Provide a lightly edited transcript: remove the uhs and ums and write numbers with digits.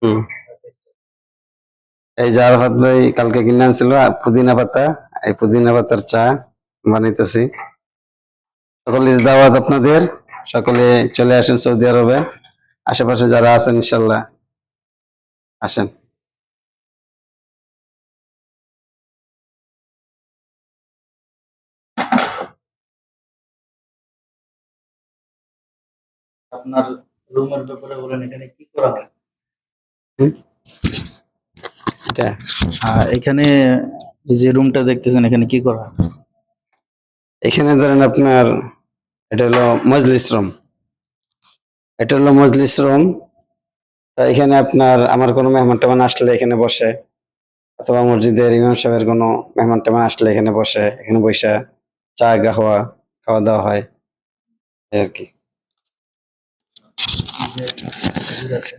হুম। এই যে আরাফাত ভাই কালকে কিনে আনছিল পুদিনা পাতা, এই পুদিনা পাতার চা বানাইতেছি। সকলের দাওয়াত আপনাদের, সকলে চলে আসেন সৌদি আরবে, আশেপাশে যারা আছেন ইনশাল্লাহ আসেন। আপনার রুমের ব্যাপারে বলেন, এখানে কি করা হয়? হুম? এটা এখানে যে রুমটা দেখতেছেন, এখানে কি করা হয়? এখানে ধরেন আপনার এটা হলো মজলিস রুম, এটা হলো মজলিস রুম। তা এখানে আপনার আমার কোনো মেহমান টেহমান আসলে এখানে বসে, অথবা মসজিদের ইমাম সাহেবের কোনো মেহমান টেহমান আসলে এখানে বসে, এখানে বসে চা খাওয়া খাওয়া দাওয়া হয় এই আর কি। যে হুজুর আছে,